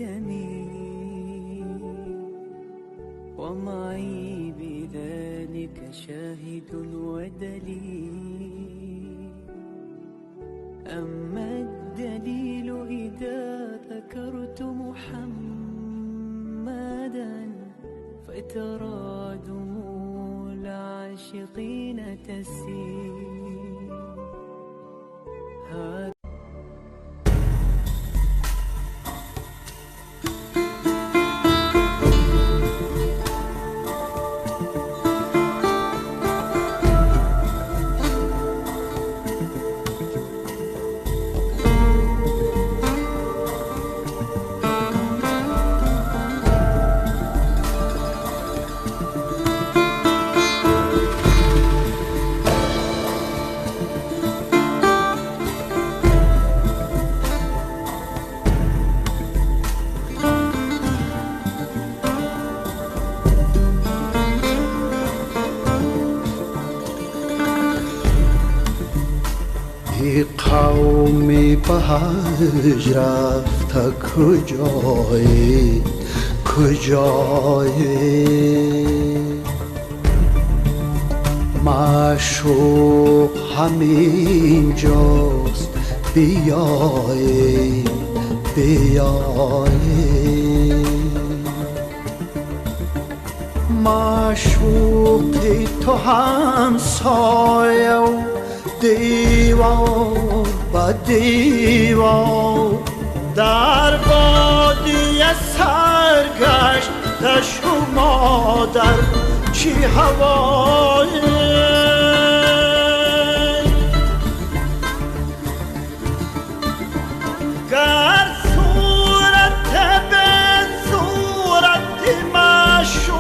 ينتمي ومعي بذلك شاهد ودليل. أما الدليل إذا ذكرت محمدا فترى دموع العاشقين تسيل. قومی به هج رفته کجایی معشوق همین جاست بیایی معشوقی تو همسایه و دیوار با دیوار در وادی سرگشت شما در چی هوایی گر صورت به صورت معشوق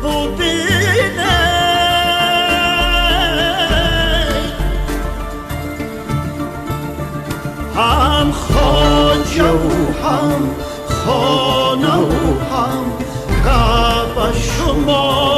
ببینه هم خواجه و هم خانه و هم قبر شما